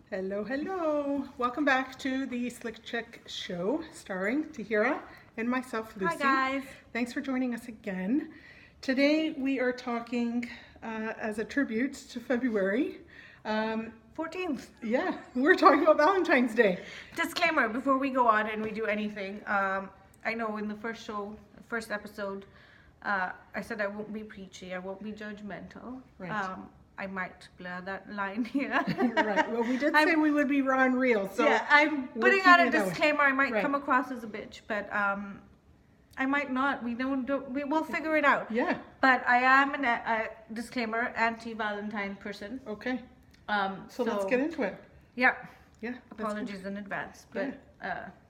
Hello, hello. Welcome back to the Slick Chick Show, starring Tahira and myself, Lucy. Hi, guys. Thanks for joining us again. Today we are talking as a tribute to February. 14th. Yeah, we're talking about Valentine's Day. Disclaimer before we go on and we do anything. I know in the first episode, I said I won't be preachy, I won't be judgmental. Right. I might blur that line here. Right. Well, we did say we would be raw and real. So yeah, I'm putting out a disclaimer. I might come across as a bitch, but I might not. We will figure it out. Yeah. But I am a disclaimer anti-Valentine person. Okay. So let's get into it. Yeah. Yeah. Apologies in advance, but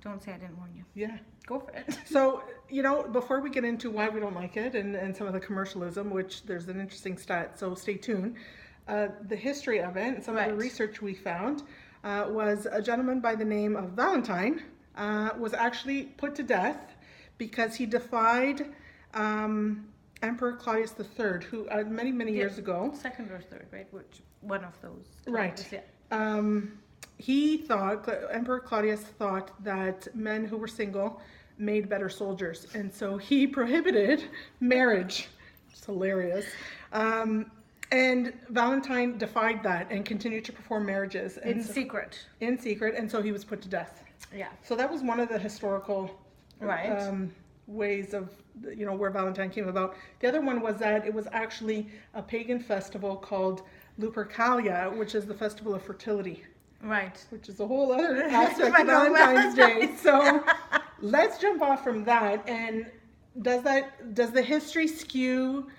don't say I didn't warn you. Yeah. Go for it. So, before we get into why we don't like it and some of the commercialism, which there's an interesting stat, so stay tuned. The history of it and some of the research we found was a gentleman by the name of Valentine was actually put to death because he defied Emperor Claudius III, who many years ago. Second or third, right? Which one of those? Right. Yeah. He thought, Emperor Claudius thought that men who were single made better soldiers. And so he prohibited marriage. It's hilarious. And Valentine defied that and continued to perform marriages. In secret. In secret. And so he was put to death. Yeah. So that was one of the historical ways of, where Valentine came about. The other one was that it was actually a pagan festival called Lupercalia, which is the festival of fertility. Right. Which is a whole other aspect of Valentine's Day. So let's jump off from that. And does the history skew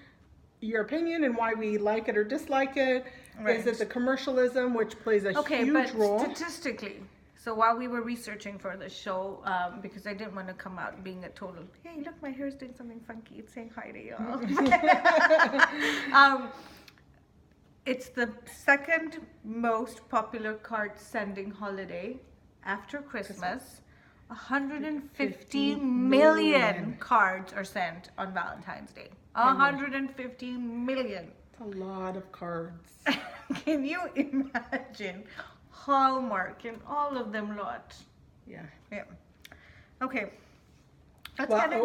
your opinion and why we like it or dislike it? Right. Is it the commercialism, which plays a huge role? Statistically, so while we were researching for the show, because I didn't want to come out being a total, hey, look, my hair's doing something funky. It's saying hi to y'all. It's the second most popular card sending holiday after Christmas. 150 million cards are sent on Valentine's Day. 150 million. It's a lot of cards. Can you imagine? Hallmark and all of them lot. Yeah. Okay.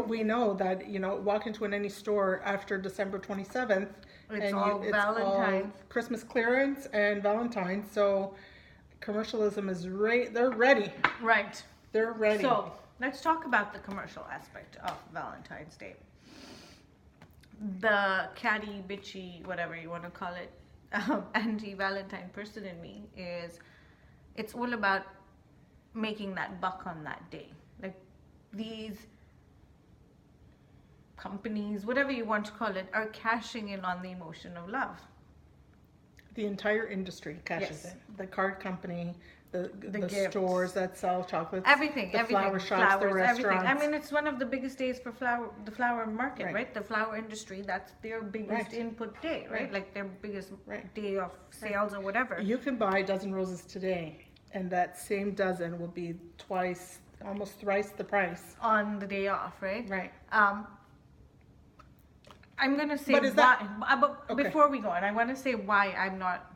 We know that, walk into any store after December 27th, it's all Valentine's. Christmas clearance and Valentine's. So commercialism is they're ready. Right. They're ready. So let's talk about the commercial aspect of Valentine's Day. The catty, bitchy, whatever you want to call it, anti-Valentine person in me it's all about making that buck on that day. Like these companies, whatever you want to call it, are cashing in on the emotion of love. The entire industry cashes in. The card company, the stores that sell chocolates, everything, flower shops, the restaurants. I mean, it's one of the biggest days for the flower market, right? The flower industry, that's their biggest input day, right? Like their biggest day of sales or whatever. You can buy a dozen roses today, and that same dozen will be twice, almost thrice the price. On the day off, right? Right. I'm going to say but before we go on, I want to say why I'm not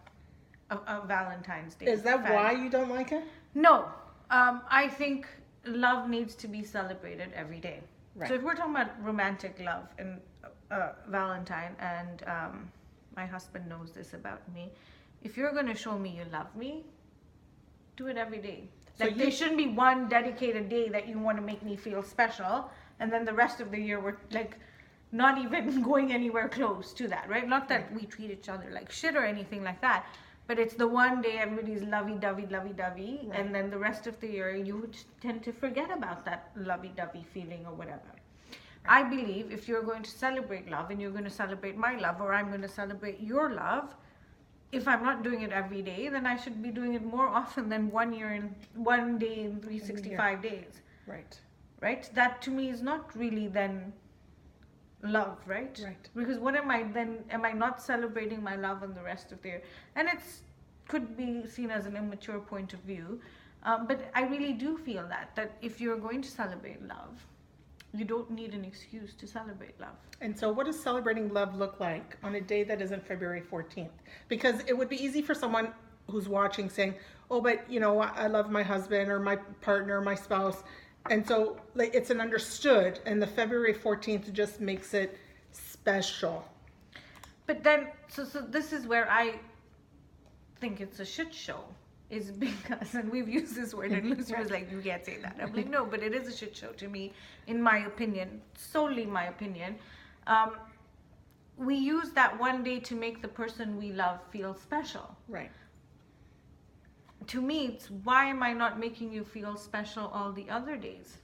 a Valentine's Day Is that fan. why you don't like it? No. I think love needs to be celebrated every day. Right. So if we're talking about romantic love and Valentine, and my husband knows this about me, if you're going to show me you love me, do it every day. Like there shouldn't be one dedicated day that you want to make me feel special, and then the rest of the year we're like not even going anywhere close to that, right? Not that we treat each other like shit or anything like that, but it's the one day everybody's lovey-dovey, and then the rest of the year you tend to forget about that lovey-dovey feeling or whatever. I believe if you're going to celebrate love and you're going to celebrate my love, or I'm going to celebrate your love, if I'm not doing it every day, then I should be doing it more often than one day in 365 days. Right? That to me is not really then love, right? Because what am I not celebrating my love in the rest of the year? And could be seen as an immature point of view, but I really do feel that if you're going to celebrate love, you don't need an excuse to celebrate love. And so what does celebrating love look like on a day that isn't February 14th? Because it would be easy for someone who's watching saying, oh, but you know, I love my husband or my partner, my spouse. And so like it's an understood, and the February 14th just makes it special. But then, so this is where I think it's a shit show, is because, and we've used this word, and Lucy was like, you can't say that. I'm like, no, but it is a shit show to me, in my opinion, solely my opinion. We use that one day to make the person we love feel special. Right. To me, it's why am I not making you feel special all the other days?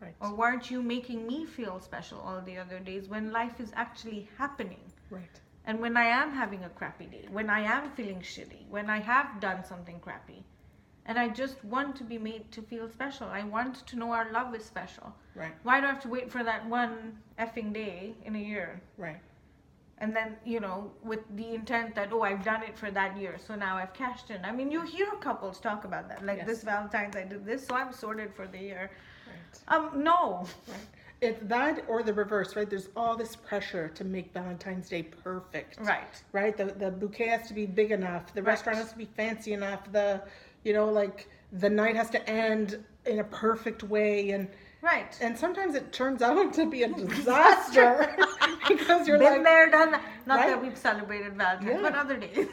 Right. Or why aren't you making me feel special all the other days when life is actually happening? Right. And when I am having a crappy day, when I am feeling shitty, when I have done something crappy, and I just want to be made to feel special. I want to know our love is special. Right. Why do I have to wait for that one effing day in a year? Right. And then, you know, with the intent that, oh, I've done it for that year, so now I've cashed in. I mean, you hear couples talk about that. Like, this Valentine's, I did this, so I'm sorted for the year. Right. No. Right. It's that or the reverse, right? There's all this pressure to make Valentine's Day perfect. Right. Right? The bouquet has to be big enough. The restaurant has to be fancy enough. The night has to end in a perfect way. And right. And sometimes it turns out to be a disaster because you're been there, done that. Not right? that we've celebrated Valentine's, but other days.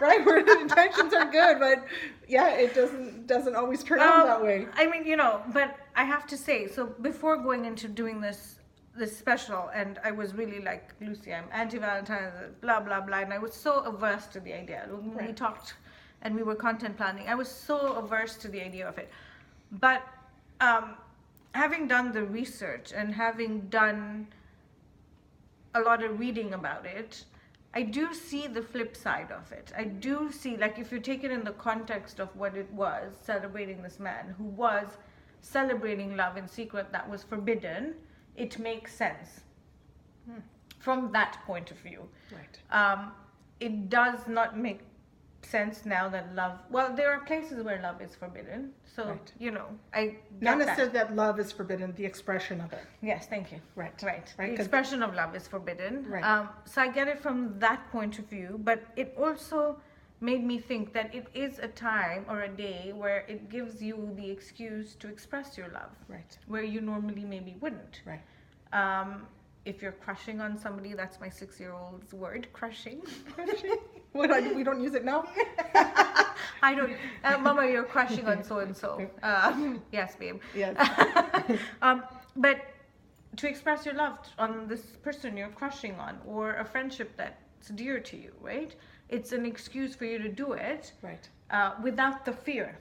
Right. Where the intentions are good, but it doesn't always turn out that way. I mean, but I have to say, so before going into doing this special, and I was really like, Lucy, I'm anti-Valentine's, blah blah blah, and I was so averse to the idea. When we talked, and we were content planning, I was so averse to the idea of it, but. Having done the research and having done a lot of reading about it, I do see the flip side of it. I do see, like, if you take it in the context of what it was, celebrating this man who was celebrating love in secret that was forbidden, it makes sense from that point of view. Right. It does not make sense now that love, there are places where love is forbidden, so I not necessarily that love is forbidden, the expression of it. Yes, thank you. Right. The expression of love is forbidden. Right. So I get it from that point of view, but it also made me think that it is a time or a day where it gives you the excuse to express your love, right, where you normally maybe wouldn't. Right. If you're crushing on somebody, that's my 6-year-old's word, crushing. We don't use it now? I don't. Mama, you're crushing on so-and-so. Yes, babe. Yes. But to express your love on this person you're crushing on, or a friendship that's dear to you, right? It's an excuse for you to do it. Right. Without the fear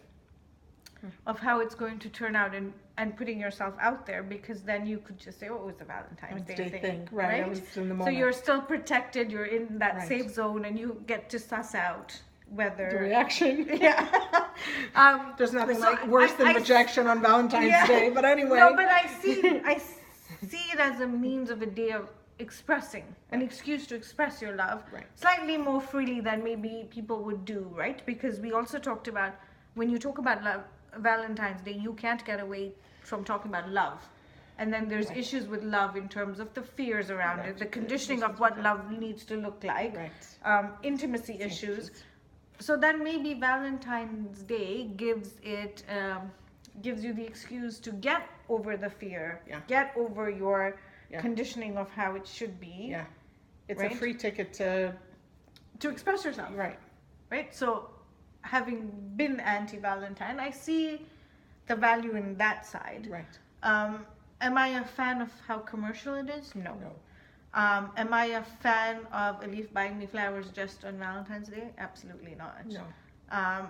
of how it's going to turn out, and putting yourself out there, because then you could just say, oh, it was a Valentine's Day thing. Right. I was in the moment. So you're still protected, you're in that safe zone, and you get to suss out whether the reaction. Yeah. There's nothing worse than rejection on Valentine's Day, but anyway. No, but I see it as a means of a day of expressing, an excuse to express your love slightly more freely than maybe people would do, right? Because we also talked about, when you talk about love, Valentine's Day, you can't get away from talking about love. And then there's issues with love in terms of the fears around it, the conditioning of what love needs to look like, intimacy issues. So then maybe Valentine's Day gives you the excuse to get over the fear, get over your conditioning of how it should be. Yeah. It's a free ticket to express yourself. Right? So having been anti-Valentine, I see the value in that side. Right. Am I a fan of how commercial it is? No. Am I a fan of Elif buying me flowers just on Valentine's Day? Absolutely not. No.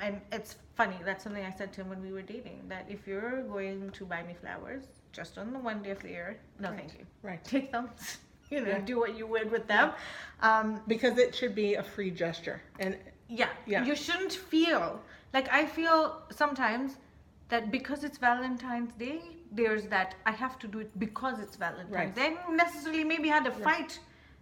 And it's funny, that's something I said to him when we were dating, that if you're going to buy me flowers just on the one day of the year, no thank you. Right. Take them, do what you would with them. Because it should be a free gesture. And you shouldn't feel, like I feel sometimes that because it's Valentine's Day, there's that I have to do it because it's Valentine's. Then necessarily maybe had a fight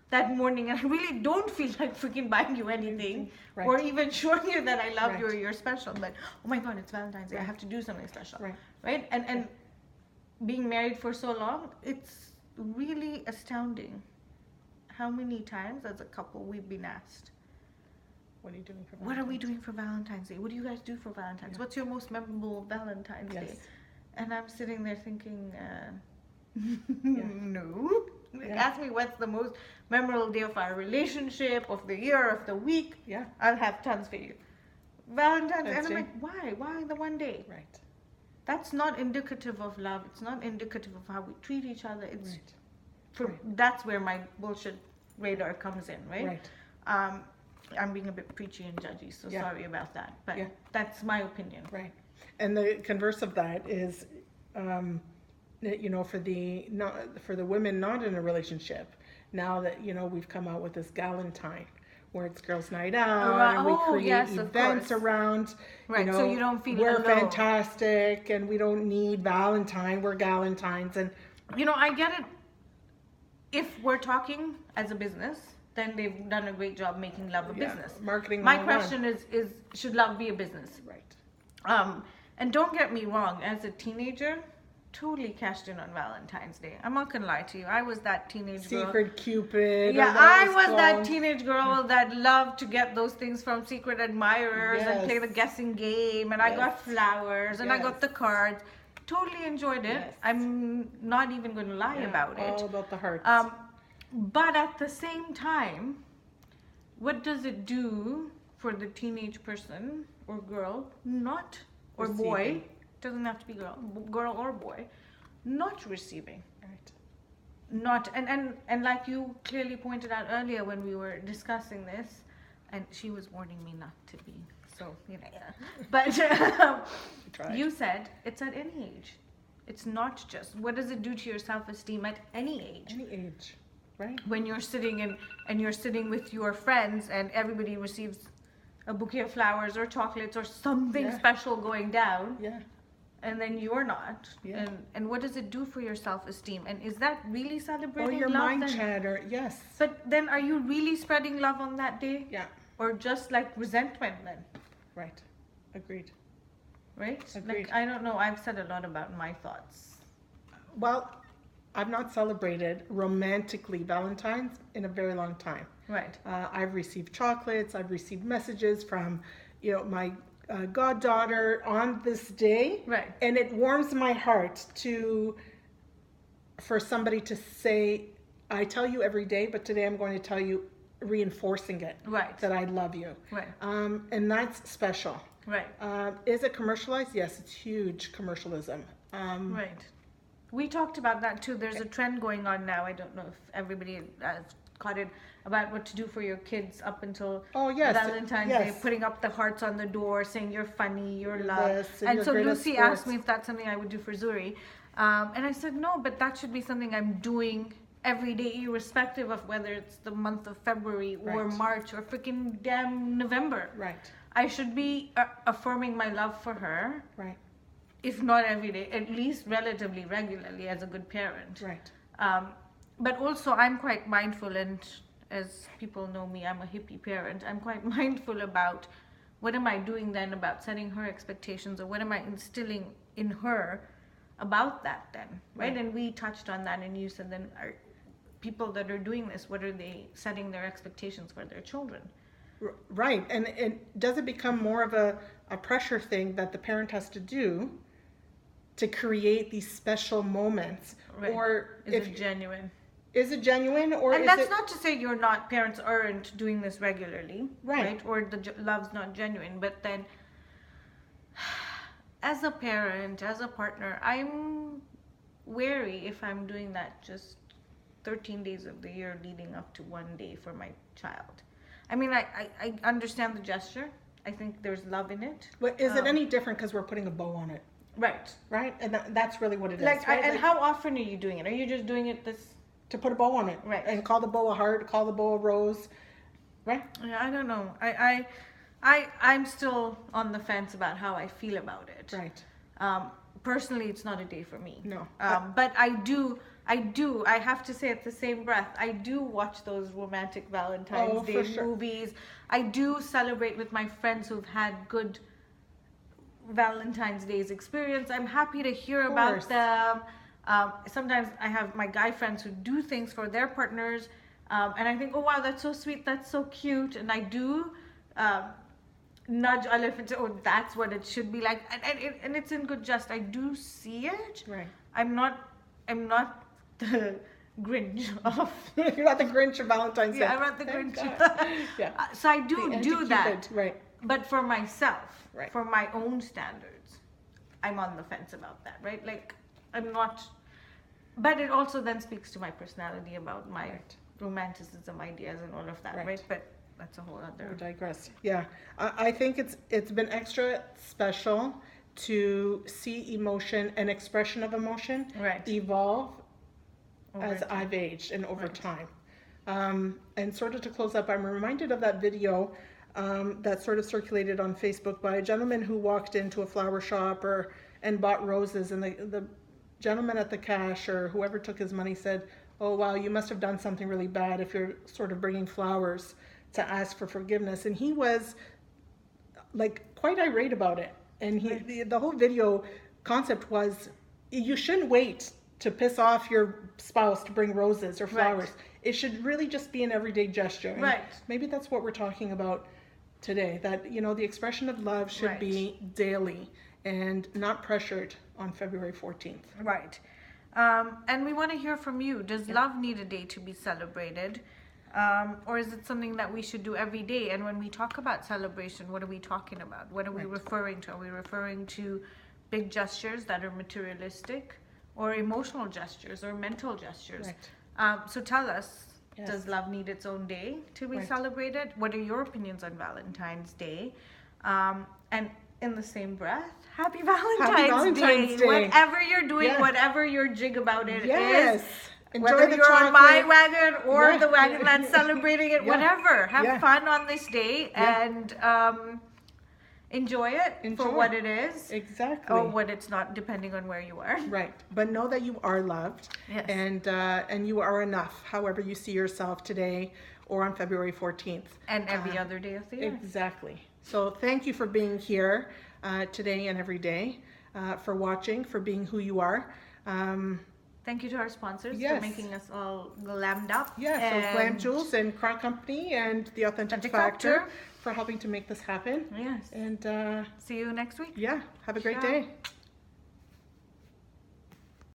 that morning, and I really don't feel like freaking buying you anything or even showing you that I love you or you're special. But oh my God, it's Valentine's Day. I have to do something special. Right? And being married for so long, it's really astounding how many times as a couple we've been asked, What are you doing for Valentine's? What are we doing for Valentine's Day? What do you guys do for Valentine's? What's your most memorable Valentine's Day? And I'm sitting there thinking, no. Ask me what's the most memorable day of our relationship, of the year, of the week. Yeah. I'll have tons for you. Valentine's Day. And I'm like, why? Why the one day? Right. That's not indicative of love. It's not indicative of how we treat each other. It's right. That's where my bullshit radar comes in, right? Right. I'm being a bit preachy and judgy, so sorry about that. But that's my opinion. Right. And the converse of that is, you know, for the women not in a relationship, now that, you know, we've come out with this Valentine, where it's girls' night out, and we create events around. Right. You know, so you don't feel we're alone. fantastic, and we don't need Valentine. We're Galentines, and you know, I get it. If we're talking as a business, then they've done a great job making love a business. Marketing. My question is should love be a business? Right. And don't get me wrong, as a teenager, totally cashed in on Valentine's Day. I'm not gonna lie to you. I was that teenage girl. Secret Cupid. Yeah, I was that teenage girl that loved to get those things from secret admirers and play the guessing game. And I got flowers and I got the cards. Totally enjoyed it. Yes. I'm not even going to lie about it. All about the hearts. But at the same time, what does it do for the teenage person or girl, not or boy? Doesn't have to be girl or boy, not receiving. Right. Not and like you clearly pointed out earlier when we were discussing this, and she was warning me not to be. So, you know, but you said it's at any age. It's not just, what does it do to your self-esteem at any age? Any age, right? When you're sitting and you're sitting with your friends and everybody receives a bouquet of flowers or chocolates or something special going down. Yeah. And then you're not. Yeah. And what does it do for your self-esteem? And is that really celebrating or your love? mind chatter, yes. But then are you really spreading love on that day? Yeah. Or just like resentment then? Right. Agreed. Right? Agreed. Like, I don't know. I've said a lot about my thoughts. Well, I've not celebrated romantically Valentine's in a very long time. Right. I've received chocolates. I've received messages from, you know, my goddaughter on this day. Right. And it warms my heart for somebody to say, I tell you every day, but today I'm going to tell you, reinforcing it. Right. That I love you. Right. And that's special. Right. Is it commercialized? Yes, it's huge commercialism. Right. We talked about that too. There's a trend going on now. I don't know if everybody has caught it, about what to do for your kids up until Valentine's Day, putting up the hearts on the door, saying you're funny, you're loved. Yes, and so Lucy asked me if that's something I would do for Zuri. And I said, no, but that should be something I'm doing every day, irrespective of whether it's the month of February or March or freaking damn November. Right. I should be affirming my love for her. Right. If not every day, at least relatively regularly as a good parent. Right. But also I'm quite mindful, and as people know me, I'm a hippie parent. I'm quite mindful about what am I doing then about setting her expectations, or what am I instilling in her about that then, right? And we touched on that, and you said then are people that are doing this, what are they setting their expectations for their children? Right. And does it become more of a pressure thing that the parent has to do to create these special moments? Right. Or is it genuine? Is it genuine, or and is that's it... not to say parents aren't doing this regularly, right? Or the love's not genuine, but then as a parent, as a partner, I'm wary if I'm doing that just 13 days of the year leading up to one day for my child. I mean, I understand the gesture. I think there's love in it. But is it any different because we're putting a bow on it? Right. Right? And that's really what it is. Right? And how often are you doing it? Are you just doing it to put a bow on it? Right. And call the bow a heart, call the bow a rose. Right? Yeah, I don't know. I'm still on the fence about how I feel about it. Right. Personally, it's not a day for me. No. But I have to say at the same breath, I do watch those romantic Valentine's Day movies. I do celebrate with my friends who've had good Valentine's Day's experience. I'm happy to hear about them. Sometimes I have my guy friends who do things for their partners. And I think, oh wow, that's so sweet, that's so cute. And I do nudge Olive and say, oh, that's what it should be like, and it's in good jest. I do see it. Right. I'm not the Grinch of. You're not the Grinch of Valentine's Day. Yeah, I'm not the Grinch. Yeah. So I do that. Right. But for myself, right. for my own standards, I'm on the fence about that, right? Like, I'm not. But it also then speaks to my personality about my romanticism ideas and all of that, right? But that's a whole other. We digress. Yeah, I think it's been extra special to see emotion and expression of emotion evolve as I've aged and over time. And sort of to close up, I'm reminded of that video that sort of circulated on Facebook by a gentleman who walked into a flower shop and bought roses, and the gentleman at the cash or whoever took his money said, oh wow, you must have done something really bad if you're sort of bringing flowers to ask for forgiveness. And he was like quite irate about it. And the whole video concept was, you shouldn't wait to piss off your spouse to bring roses or flowers. It should really just be an everyday gesture. And maybe that's what we're talking about today, that, you know, the expression of love should be daily and not pressured on February 14th. Right. And we want to hear from you. Does love need a day to be celebrated? Or is it something that we should do every day? And when we talk about celebration, what are we talking about? What are we referring to? Are we referring to big gestures that are materialistic, or emotional gestures, or mental gestures? So tell us, does love need its own day to be celebrated? What are your opinions on Valentine's Day? And in the same breath, Happy Valentine's Day. Whatever you're doing, whatever your jig about it is. Enjoy whether you're on my wagon or the wagon that's celebrating it, whatever. Have fun on this day and enjoy it for what it is. Exactly. Or what it's not, depending on where you are. Right. But know that you are loved. Yes. And you are enough, however you see yourself today or on February 14th. And every other day of the year. Exactly. So thank you for being here today and every day, for watching, for being who you are. Thank you to our sponsors for making us all glammed up. So Glam Jewels and Crown Company and The Authentic Factor for helping to make this happen. Yes. And see you next week. Yeah. Have a great day.